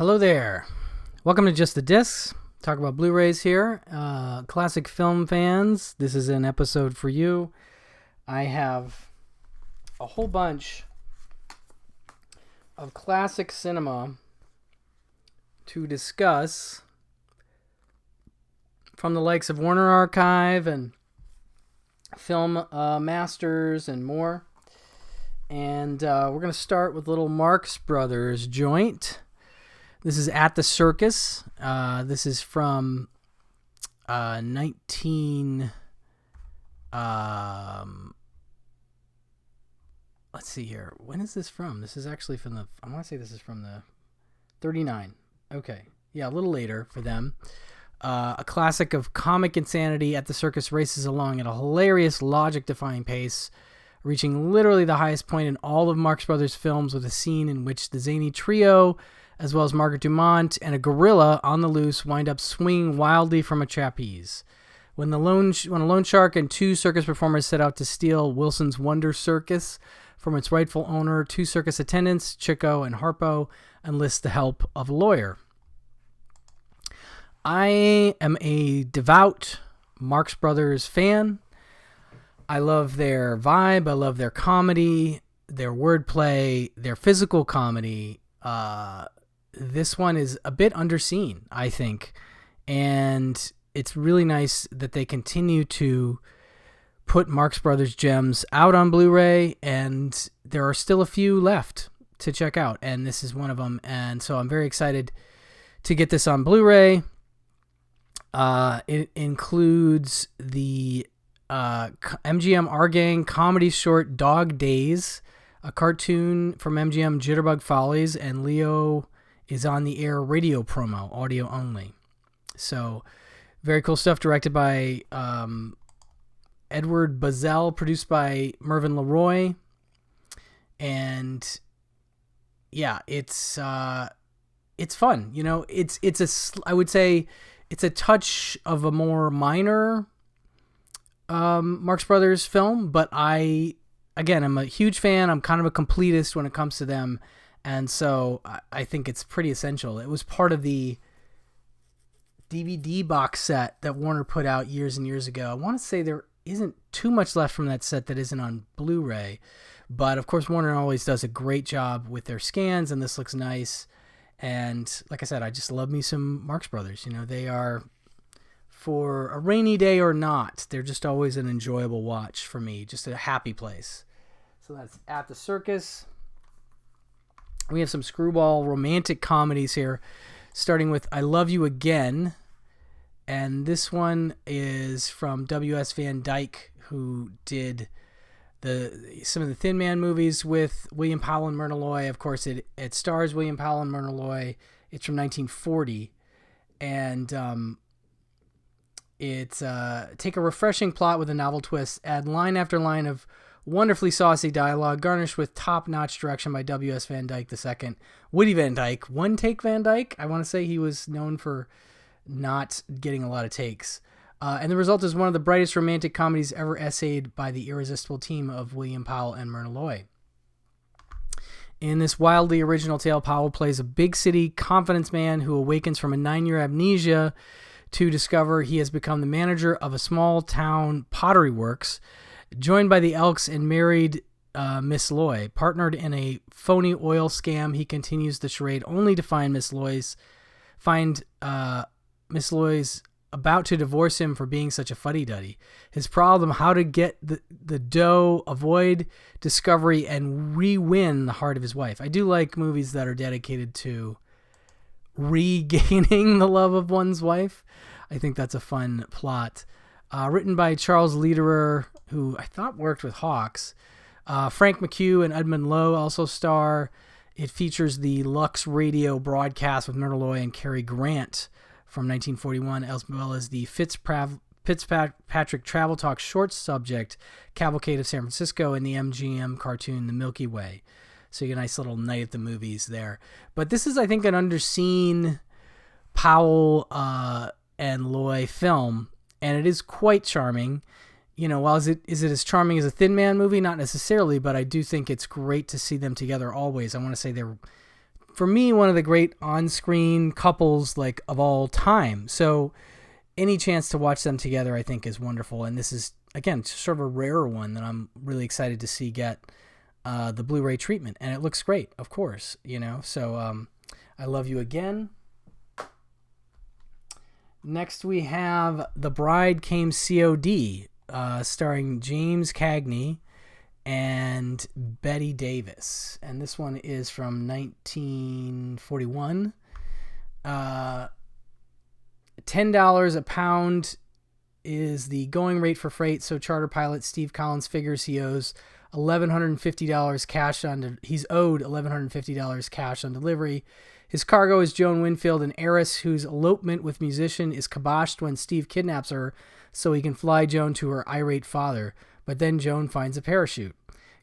Hello there. Welcome to Just the Discs. Talk about Blu-rays here. Classic film fans, this is an episode for you. I have a whole bunch of classic cinema to discuss from the likes of Warner Archive and Film Masters and more. And we're going to start with little Marx Brothers joint. This is At the Circus. This is from 19... let's see here. When is this from? This is actually from the... I want to say this is from the 39. Okay. Yeah, a little later for them. A classic of comic insanity. At the Circus races along at a hilarious, logic-defying pace, reaching literally the highest point in all of Marx Brothers films with a scene in which the zany trio, as well as Margaret Dumont and a gorilla on the loose, wind up swinging wildly from a trapeze. When a loan shark and two circus performers set out to steal Wilson's Wonder Circus from its rightful owner, two circus attendants, Chico and Harpo, enlist the help of a lawyer. I am a devout Marx Brothers fan. I love their vibe. I love their comedy, their wordplay, their physical comedy. This one is a bit underseen, I think. And it's really nice that they continue to put Marx Brothers gems out on Blu-ray. And there are still a few left to check out. And this is one of them. And so I'm very excited to get this on Blu-ray. It includes the MGM Our Gang comedy short Dog Days, a cartoon from MGM Jitterbug Follies, and Leo is on the air radio promo, audio only. So very cool stuff, directed by Edward Bazell, produced by Mervyn Leroy. And yeah, it's fun. You know, I would say it's a touch of a more minor Marx Brothers film, but I'm a huge fan. I'm kind of a completist when it comes to them, and so I think it's pretty essential. It was part of the DVD box set that Warner put out years and years ago. I want to say there isn't too much left from that set that isn't on Blu-ray, but of course Warner always does a great job with their scans, and this looks nice. And like I said, I just love me some Marx Brothers. You know, they are, for a rainy day or not, they're just always an enjoyable watch for me, just a happy place. So that's At the Circus. We have some screwball romantic comedies here, starting with I Love You Again. And this one is from W.S. Van Dyke, who did some of the Thin Man movies with William Powell and Myrna Loy. Of course, it stars William Powell and Myrna Loy. It's from 1940. And it's take a refreshing plot with a novel twist, add line after line of wonderfully saucy dialogue, garnished with top-notch direction by W.S. Van Dyke II. Woody Van Dyke, One Take Van Dyke. I want to say he was known for not getting a lot of takes. And the result is one of the brightest romantic comedies ever essayed by the irresistible team of William Powell and Myrna Loy. In this wildly original tale, Powell plays a big city confidence man who awakens from a 9-year amnesia to discover he has become the manager of a small town pottery works. Joined by the Elks and married Miss Loy, partnered in a phony oil scam, he continues the charade only to find Miss Loy's about to divorce him for being such a fuddy-duddy. His problem, how to get the dough, avoid discovery, and re-win the heart of his wife. I do like movies that are dedicated to regaining the love of one's wife. I think that's a fun plot. Written by Charles Lederer, who I thought worked with Hawks. Frank McHugh and Edmund Lowe also star. It features the Lux radio broadcast with Myrna Loy and Cary Grant from 1941, as well as the Fitzpatrick Travel Talk short subject, Cavalcade of San Francisco, and the MGM cartoon, The Milky Way. So you get a nice little night at the movies there. But this is, I think, an underseen Powell and Loy film, and it is quite charming. You know, while is it as charming as a Thin Man movie? Not necessarily, but I do think it's great to see them together always. I want to say they're for me, one of the great on-screen couples like of all time. So any chance to watch them together, I think, is wonderful. And this is, again, sort of a rarer one that I'm really excited to see get the Blu-ray treatment. And it looks great, of course, you know. So I Love You Again. Next we have The Bride Came COD, starring James Cagney and Bette Davis. And this one is from 1941. $10 a pound is the going rate for freight, so charter pilot Steve Collins figures he owes $1,150 cash on. He's owed $1,150 cash on delivery. His cargo is Joan Winfield, an heiress whose elopement with musician is kiboshed when Steve kidnaps her so he can fly Joan to her irate father. But then Joan finds a parachute.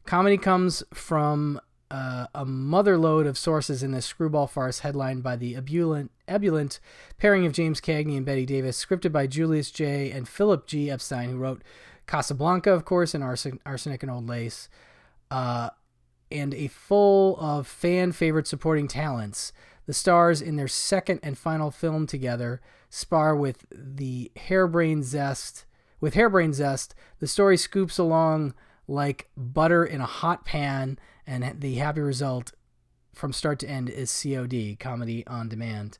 Comedy comes from a motherload of sources in this screwball farce headlined by the ebullient pairing of James Cagney and Bette Davis, scripted by Julius J. and Philip G. Epstein, who wrote Casablanca, of course, and Arsenic and Old Lace, and a full of fan-favorite supporting talents. The stars in their second and final film together spar with harebrained zest. The story scoops along like butter in a hot pan, and the happy result from start to end is COD, Comedy on Demand.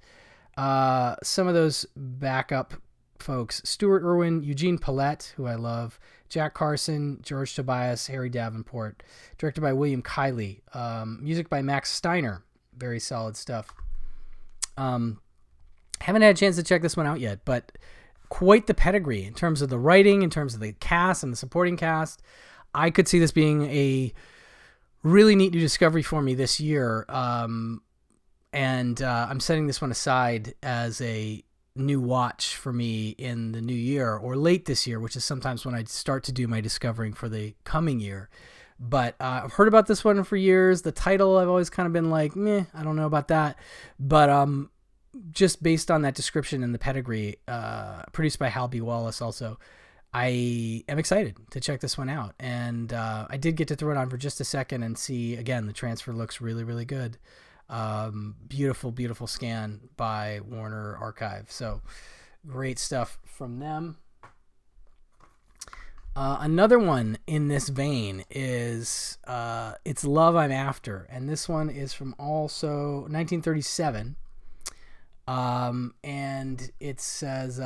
Some of those backup folks: Stuart Irwin, Eugene Pallette, who I love, Jack Carson, George Tobias, Harry Davenport. Directed by William Kiley. Music by Max Steiner. Very solid stuff. Haven't had a chance to check this one out yet, but quite the pedigree in terms of the writing, in terms of the cast and the supporting cast. I could see this being a really neat new discovery for me this year. And I'm setting this one aside as a new watch for me in the new year or late this year, which is sometimes when I start to do my discovering for the coming year. But I've heard about this one for years. The title, I've always kind of been like, meh, I don't know about that. But just based on that description and the pedigree, produced by Hal B. Wallace also, I am excited to check this one out. And I did get to throw it on for just a second and see, again, the transfer looks really, really good. Beautiful, beautiful scan by Warner Archive. So great stuff from them. Another one in this vein is It's Love I'm After. And this one is from also 1937. And it says,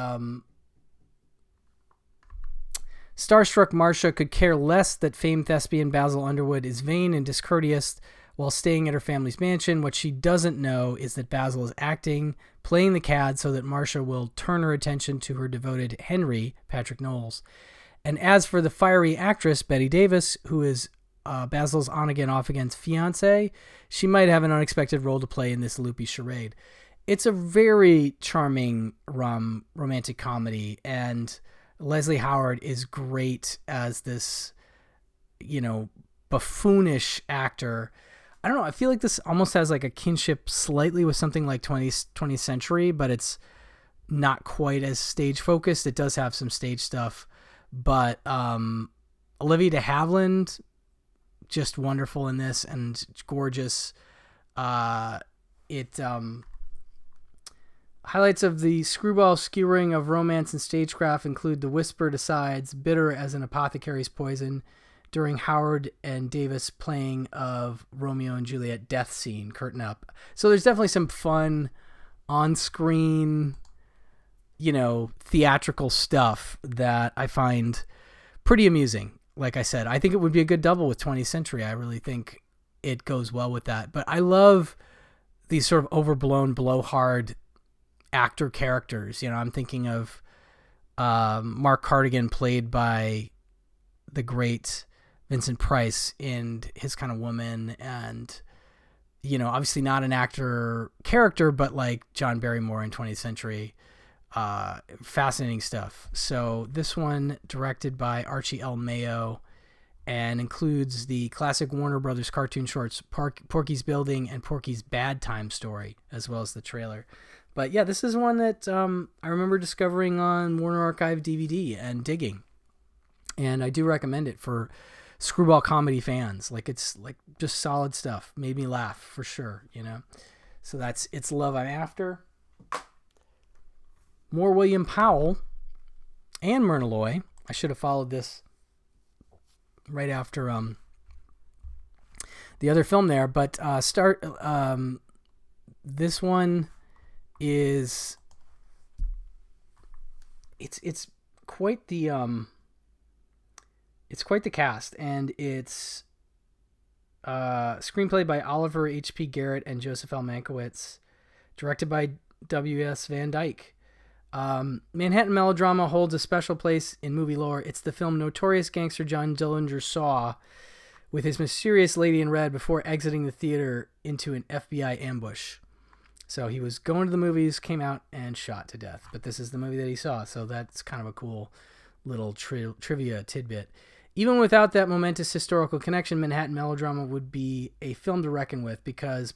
starstruck Marcia could care less that famed thespian Basil Underwood is vain and discourteous while staying at her family's mansion. What she doesn't know is that Basil is acting, playing the cad so that Marcia will turn her attention to her devoted Henry, Patrick Knowles. And as for the fiery actress, Bette Davis, who is Basil's on-again, off-again fiancée, she might have an unexpected role to play in this loopy charade. It's a very charming romantic comedy, and Leslie Howard is great as this, buffoonish actor. I don't know, I feel like this almost has like a kinship slightly with something like 20th Century, but it's not quite as stage-focused. It does have some stage stuff. But Olivia de Havilland, just wonderful in this and gorgeous. Highlights of the screwball skewering of romance and stagecraft include the whispered asides, bitter as an apothecary's poison, during Howard and Davis playing of Romeo and Juliet death scene, curtain up. So there's definitely some fun on-screen, theatrical stuff that I find pretty amusing. Like I said, I think it would be a good double with 20th Century. I really think it goes well with that. But I love these sort of overblown, blowhard actor characters. I'm thinking of Mark Cardigan, played by the great Vincent Price in His Kind of Woman, and obviously not an actor character, but like John Barrymore in 20th Century. Fascinating stuff. So this one directed by Archie L. Mayo and includes the classic Warner Brothers cartoon shorts Porky's Building and Porky's Bad Time Story, as well as the trailer. But yeah, this is one that I remember discovering on Warner Archive DVD and digging. And I do recommend it for screwball comedy fans. Like, it's like just solid stuff. Made me laugh for sure, So that's It's Love I'm After. More William Powell and Myrna Loy. I should have followed this right after the other film there, but this one is it's quite the cast, and it's screenplay by Oliver H.P. Garrett and Joseph L. Mankiewicz, directed by W.S. Van Dyke. Manhattan melodrama holds a special place in movie lore. It's the film notorious gangster John Dillinger saw with his mysterious lady in red before exiting the theater into an FBI ambush. So he was going to the movies, came out, and shot to death. But this is the movie that he saw, so that's kind of a cool little trivia tidbit. Even without that momentous historical connection, Manhattan melodrama would be a film to reckon with because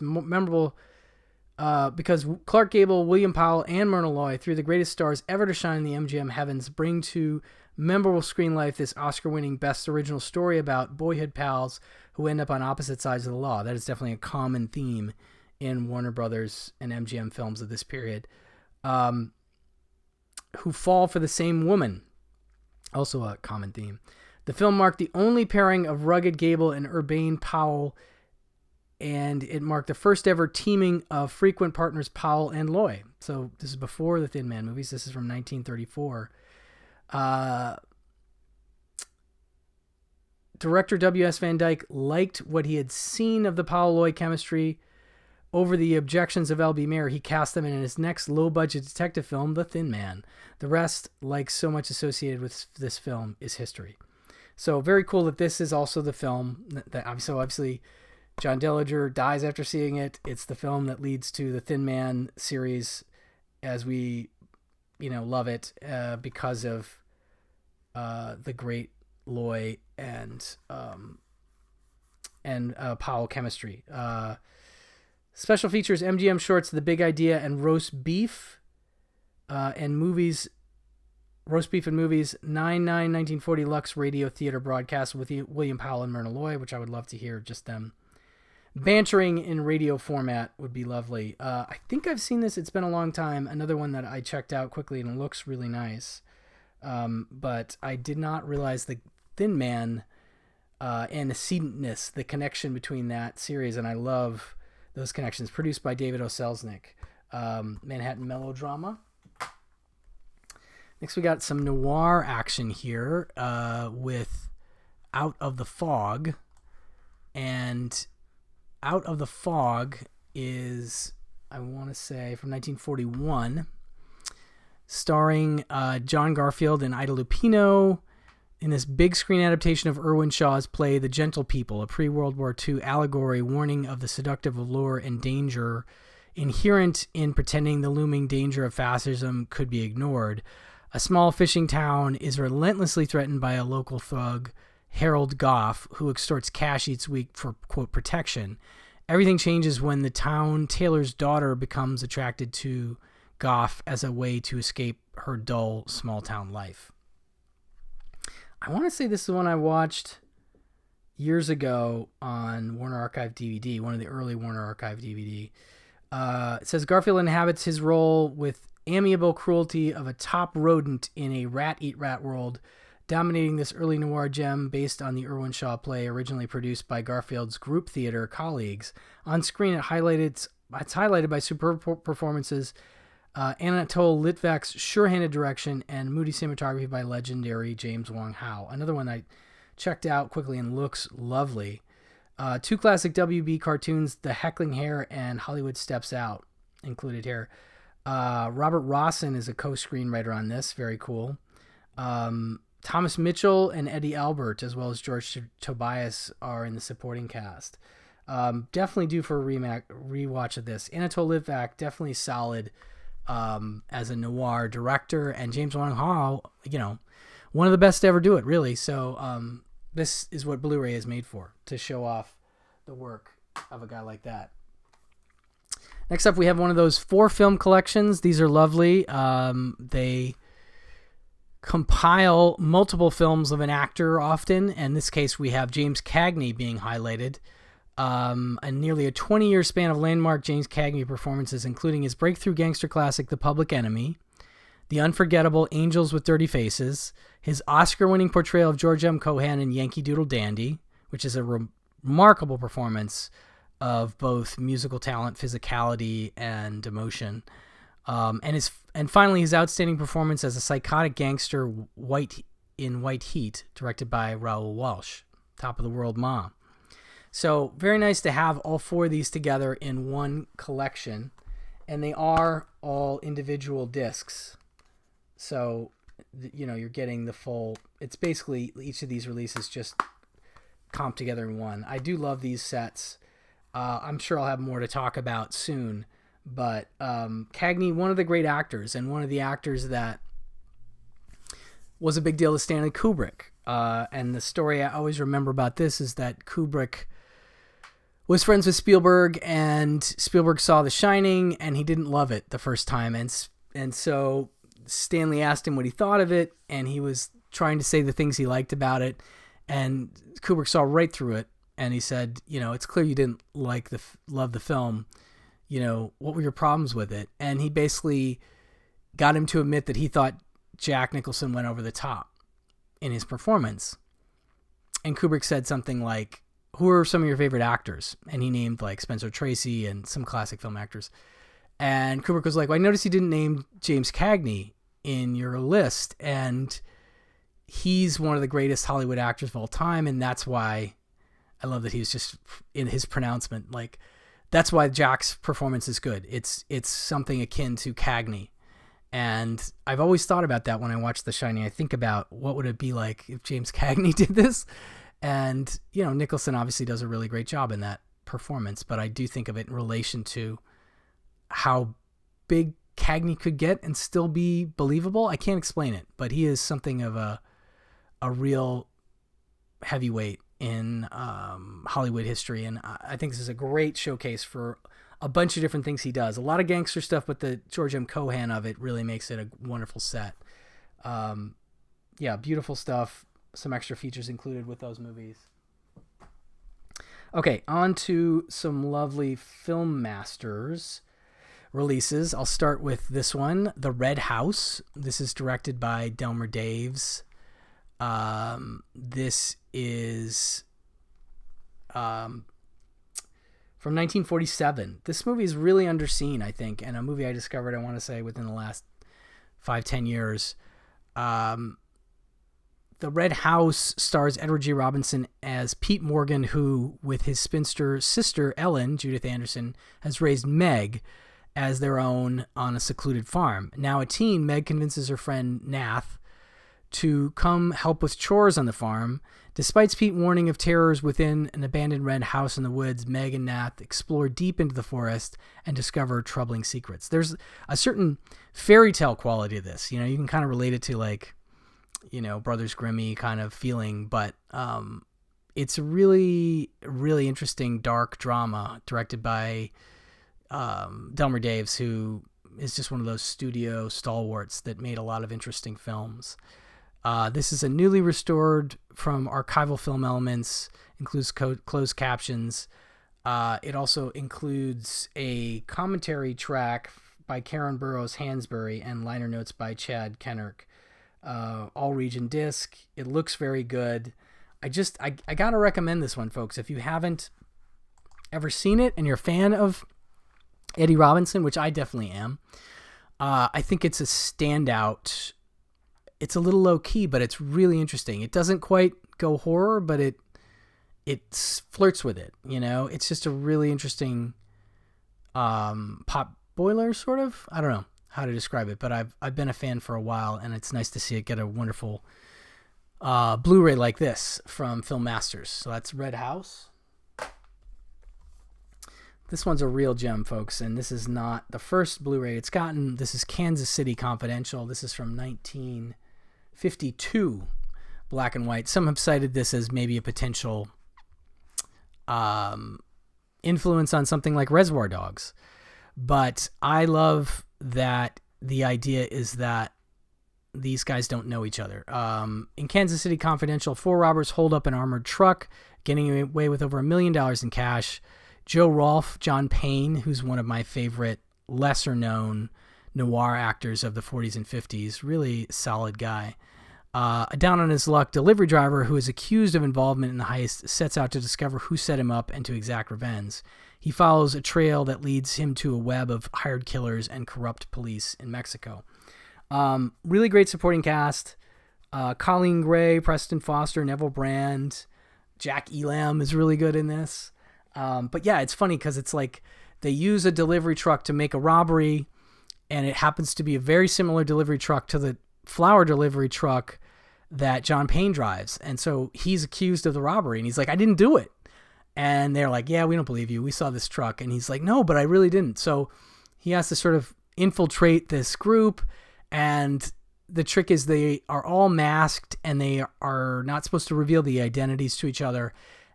Clark Gable, William Powell, and Myrna Loy, three of the greatest stars ever to shine in the MGM heavens, bring to memorable screen life this Oscar-winning Best Original Story about boyhood pals who end up on opposite sides of the law. That is definitely a common theme in Warner Brothers and MGM films of this period, who fall for the same woman. Also a common theme. The film marked the only pairing of rugged Gable and urbane Powell, and it marked the first ever teaming of frequent partners Powell and Loy. So this is before the Thin Man movies. This is from 1934. Director W.S. Van Dyke liked what he had seen of the Powell-Loy chemistry. Over the objections of L.B. Mayer, he cast them in his next low-budget detective film, The Thin Man. The rest, like so much associated with this film, is history. So very cool that this is also the film that obviously John Dillinger dies after seeing it. It's the film that leads to the Thin Man series as we, love it because of the great Loy and Powell chemistry. Special features: MGM shorts The Big Idea and Roast Beef, and movies. Roast Beef and Movies, 9/9/1940 Lux Radio Theater broadcast with William Powell and Myrna Loy, which I would love to hear just them bantering in radio format would be lovely. I think I've seen this. It's been a long time. Another one that I checked out quickly and it looks really nice. But I did not realize the Thin Man antecedentness, the connection between that series, and I love those connections. Produced by David O. Selznick. Manhattan melodrama. Next, we got some noir action here with Out of the Fog. And Out of the Fog is, I want to say, from 1941, starring John Garfield and Ida Lupino in this big screen adaptation of Irwin Shaw's play The Gentle People, a pre-World War II allegory warning of the seductive allure and danger inherent in pretending the looming danger of fascism could be ignored. A small fishing town is relentlessly threatened by a local thug, Harold Goff, who extorts cash each week for, quote, protection. Everything changes when the town tailor's daughter becomes attracted to Goff as a way to escape her dull small-town life. I want to say this is the one I watched years ago on Warner Archive DVD, one of the early Warner Archive DVD. It says Garfield inhabits his role with amiable cruelty of a top rodent in a rat-eat-rat world, dominating this early noir gem based on the Irwin Shaw play originally produced by Garfield's group theater colleagues. On screen, it's highlighted by superb performances, Anatole Litvak's sure-handed direction, and moody cinematography by legendary James Wong Howe. Another one I checked out quickly and looks lovely. Two classic WB cartoons, The Heckling Hare and Hollywood Steps Out, included here. Robert Rawson is a co-screenwriter on this. Very cool. Thomas Mitchell and Eddie Albert, as well as George Tobias, are in the supporting cast. Definitely due for a rewatch of this. Anatole Litvak, definitely solid as a noir director, and James Wong Howe, one of the best to ever do it, really. So this is what Blu-ray is made for, to show off the work of a guy like that. Next up, we have one of those 4 film collections. These are lovely. They compile multiple films of an actor often. In this case, we have James Cagney being highlighted. nearly a 20-year span of landmark James Cagney performances, including his breakthrough gangster classic, The Public Enemy, the unforgettable Angels with Dirty Faces, his Oscar-winning portrayal of George M. Cohan in Yankee Doodle Dandy, which is a remarkable performance of both musical talent, physicality, and emotion. And finally, his outstanding performance as a psychotic gangster in White Heat, directed by Raoul Walsh, Top of the World Mom. So very nice to have all four of these together in one collection, and they are all individual discs. So, you're getting the full, it's basically each of these releases just comped together in one. I do love these sets. I'm sure I'll have more to talk about soon, but Cagney, one of the great actors, and one of the actors that was a big deal to Stanley Kubrick. And the story I always remember about this is that Kubrick was friends with Spielberg, and Spielberg saw The Shining, and he didn't love it the first time. And so Stanley asked him what he thought of it, and he was trying to say the things he liked about it. And Kubrick saw right through it, and he said, it's clear you didn't love the film. What were your problems with it? And he basically got him to admit that he thought Jack Nicholson went over the top in his performance. And Kubrick said something like, who are some of your favorite actors? And he named like Spencer Tracy and some classic film actors. And Kubrick was like, well, I noticed you didn't name James Cagney in your list. And he's one of the greatest Hollywood actors of all time. And that's why I love that he was just in his pronouncement. Like, that's why Jack's performance is good. It's something akin to Cagney. And I've always thought about that when I watch The Shining. I think about what would it be like if James Cagney did this? And, Nicholson obviously does a really great job in that performance, but I do think of it in relation to how big Cagney could get and still be believable. I can't explain it, but he is something of a real heavyweight in Hollywood history. And I think this is a great showcase for a bunch of different things he does. A lot of gangster stuff, but the George M. Cohan of it really makes it a wonderful set. Beautiful stuff. Some extra features included with those movies. Okay, on to some lovely Film Masters releases. I'll start with this one, The Red House. This is directed by Delmer Daves. This is from 1947. This movie is really underseen, I think, and a movie I discovered, I want to say, within the last 5-10 years. The Red House stars Edward G. Robinson as Pete Morgan, who, with his spinster sister Ellen, Judith Anderson, has raised Meg as their own on a secluded farm. Now a teen, Meg convinces her friend Nath to come help with chores on the farm. Despite Pete's warning of terrors within an abandoned red house in the woods, Meg and Nath explore deep into the forest and discover troubling secrets. There's a certain fairy tale quality to this. You can kind of relate it to like, Brothers Grimm-y kind of feeling, but it's a really, really interesting dark drama directed by Delmer Daves, who is just one of those studio stalwarts that made a lot of interesting films. This is a newly restored from archival film elements, includes closed captions. It also includes a commentary track by Karen Burroughs Hansberry and liner notes by Chad Kennerk. All region disc. It looks very good. I gotta recommend this one, folks. If you haven't ever seen it and you're a fan of Eddie Robinson, which I definitely am, I think it's a standout. It's a little low key, but it's really interesting. It doesn't quite go horror, but it flirts with it. It's just a really interesting pop boiler sort of. I don't know how to describe it, but I've been a fan for a while, and it's nice to see it get a wonderful Blu-ray like this from Film Masters. So that's Red House. This one's a real gem, folks, and this is not the first Blu-ray it's gotten. This is Kansas City Confidential. This is from 1952, black and white. Some have cited this as maybe a potential influence on something like Reservoir Dogs, but I love that the idea is that these guys don't know each other. In Kansas City Confidential, 4 robbers hold up an armored truck getting away with over $1 million in cash. Joe Rolfe, John Payne, who's one of my favorite lesser-known noir actors of the 40s and 50s, really solid guy. A down-on-his-luck delivery driver who is accused of involvement in the heist sets out to discover who set him up and to exact revenge. He follows a trail that leads him to a web of hired killers and corrupt police in Mexico. Really great supporting cast. Colleen Gray, Preston Foster, Neville Brand, Jack Elam is really good in this. But yeah, it's funny because it's like they use a delivery truck to make a robbery, and it happens to be a very similar delivery truck to the flower delivery truck that John Payne drives. And so he's accused of the robbery, and he's like, I didn't do it. And they're like, yeah, we don't believe you. We saw this truck. And he's like, no, but I really didn't. So he has to sort of infiltrate this group, and the trick is they are all masked, and they are not supposed to reveal the identities to each other.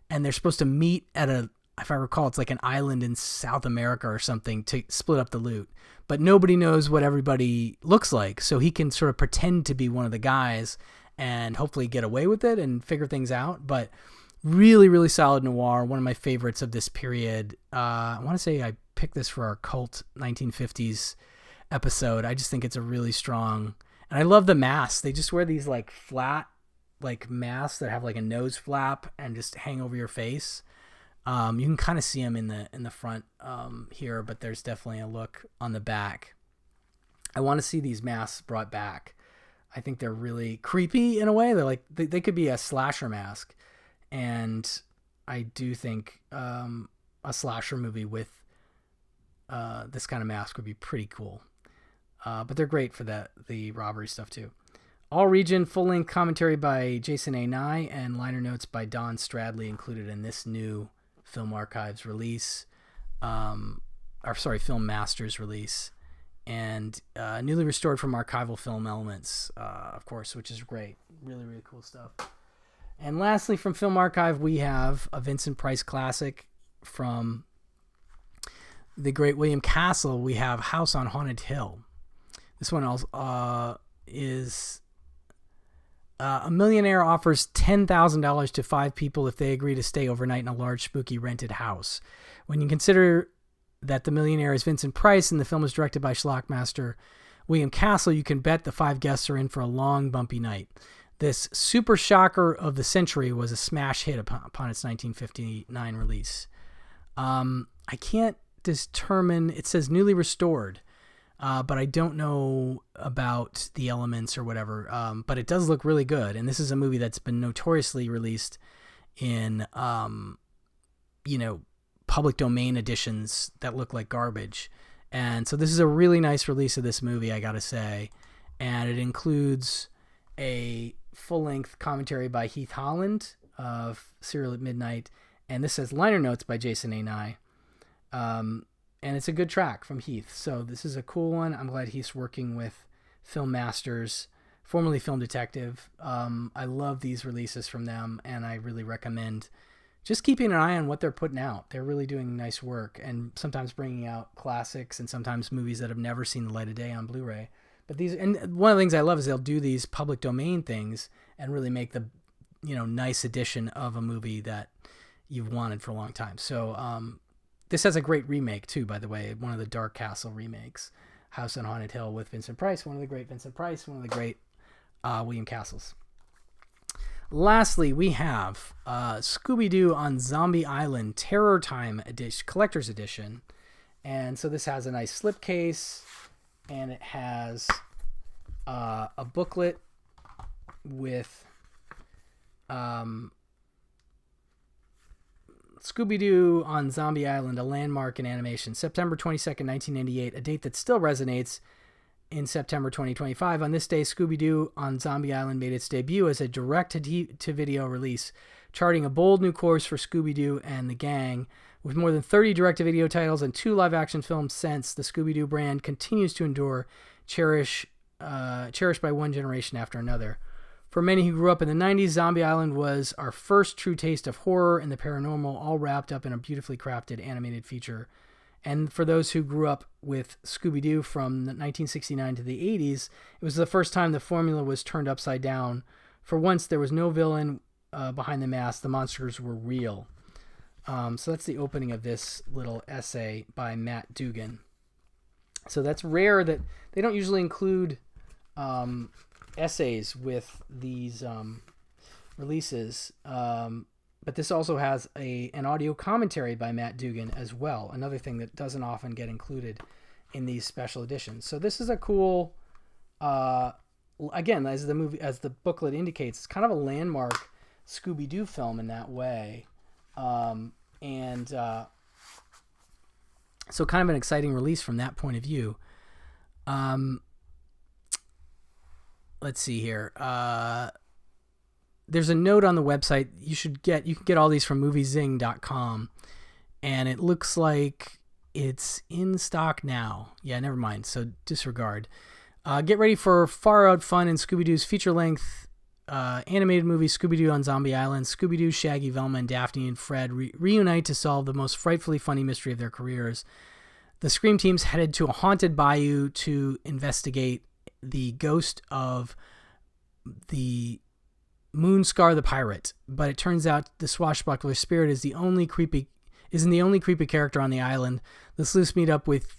And they're supposed to meet at if I recall, it's like an island in South America or something to split up the loot. But nobody knows what everybody looks like. So he can sort of pretend to be one of the guys and hopefully get away with it and figure things out. But really, really solid noir. One of my favorites of this period. I want to say I picked this for our cult 1950s episode. I just think it's a really strong, and I love the masks. They just wear these like flat like masks that have like a nose flap and just hang over your face. You can kind of see them in the front here, but there's definitely a look on the back. I want to see these masks brought back. I think they're really creepy in a way. They're like they could be a slasher mask, and I do think a slasher movie with this kind of mask would be pretty cool. But they're great for the robbery stuff too. All region full-length commentary by Jason A. Nye and liner notes by Don Stradley included in this new Film Archives release, Film Masters release, and newly restored from archival film elements, of course, which is great. Really, really cool stuff. And lastly, from Film Archive, we have a Vincent Price classic from the great William Castle. We have House on Haunted Hill. This one also is... a millionaire offers $10,000 to 5 people if they agree to stay overnight in a large, spooky rented house. When you consider that the millionaire is Vincent Price and the film is directed by Schlockmaster William Castle, you can bet the 5 guests are in for a long, bumpy night. This super shocker of the century was a smash hit upon its 1959 release. I can't determine, it says newly restored. But I don't know about the elements or whatever. But it does look really good. And this is a movie that's been notoriously released in, public domain editions that look like garbage. And so this is a really nice release of this movie, I gotta say. And it includes a full-length commentary by Heath Holland of Serial at Midnight. And this says liner notes by Jason A. Nye. And it's a good track from Heath. So this is a cool one. I'm glad Heath's working with Film Masters, formerly Film Detective. I love these releases from them, and I really recommend just keeping an eye on what they're putting out. They're really doing nice work, and sometimes bringing out classics and sometimes movies that have never seen the light of day on Blu-ray. But and one of the things I love is they'll do these public domain things and really make the, nice edition of a movie that you've wanted for a long time. So, this has a great remake, too, by the way. One of the Dark Castle remakes. House on Haunted Hill with Vincent Price. One of the great Vincent Price. One of the great William Castles. Lastly, we have Scooby-Doo on Zombie Island Terror Time edition, Collector's Edition. And so this has a nice slipcase. And it has a booklet with... Scooby-Doo on Zombie Island, a landmark in animation. September 22nd, 1998, a date that still resonates in September 2025. On this day, Scooby-Doo on Zombie Island made its debut as a direct-to-video release, charting a bold new course for Scooby-Doo and the gang. With more than 30 direct-to-video titles and 2 live-action films since, the Scooby-Doo brand continues to endure, cherished by one generation after another. For many who grew up in the 90s, Zombie Island was our first true taste of horror and the paranormal, all wrapped up in a beautifully crafted animated feature. And for those who grew up with Scooby-Doo from 1969 to the 80s, it was the first time the formula was turned upside down. For once, there was no villain behind the mask, the monsters were real. So that's the opening of this little essay by Matt Dugan. So that's rare that they don't usually include essays with these releases. But this also has an audio commentary by Matt Dugan as well. Another thing that doesn't often get included in these special editions. So this is a cool, again, as the booklet indicates, it's kind of a landmark Scooby-Doo film in that way. So kind of an exciting release from that point of view. Let's see here. There's a note on the website. You can get all these from moviezing.com, and it looks like it's in stock now. Yeah, never mind. So disregard. Get ready for far out fun in Scooby-Doo's feature-length animated movie Scooby-Doo on Zombie Island. Scooby-Doo, Shaggy, Velma, and Daphne and Fred reunite to solve the most frightfully funny mystery of their careers. The Scream team's headed to a haunted bayou to investigate the ghost of the Moonscar the pirate, but it turns out the swashbuckler spirit isn't the only creepy character on the island. The sleuths meet up with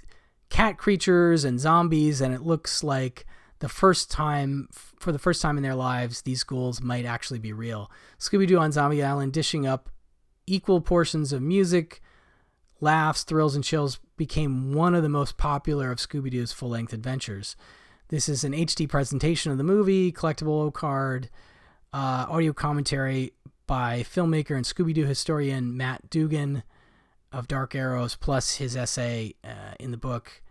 cat creatures and zombies, and it looks like for the first time in their lives, these ghouls might actually be real. Scooby-Doo on Zombie Island, dishing up equal portions of music, laughs, thrills, and chills, became one of the most popular of Scooby-Doo's full-length adventures. This is an HD presentation of the movie, collectible card, audio commentary by filmmaker and Scooby-Doo historian Matt Dugan of Dark Arrows, plus his essay in the book.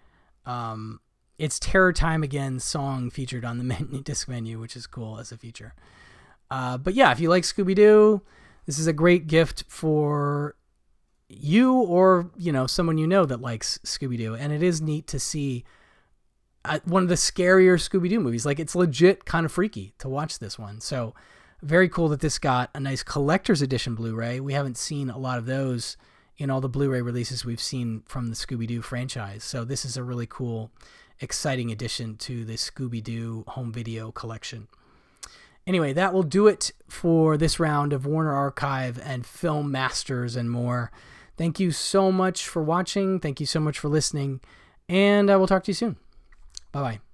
It's Terror Time Again song featured on the disc menu, which is cool as a feature. But yeah, if you like Scooby-Doo, this is a great gift for you or, someone that likes Scooby-Doo. And it is neat to see one of the scarier Scooby-Doo movies. Like, it's legit kind of freaky to watch this one. So very cool that this got a nice collector's edition Blu-ray. We haven't seen a lot of those in all the Blu-ray releases we've seen from the Scooby-Doo franchise. So this is a really cool, exciting addition to the Scooby-Doo home video collection. Anyway, that will do it for this round of Warner Archive and Film Masters and more. Thank you so much for watching. Thank you so much for listening. And I will talk to you soon. Bye-bye.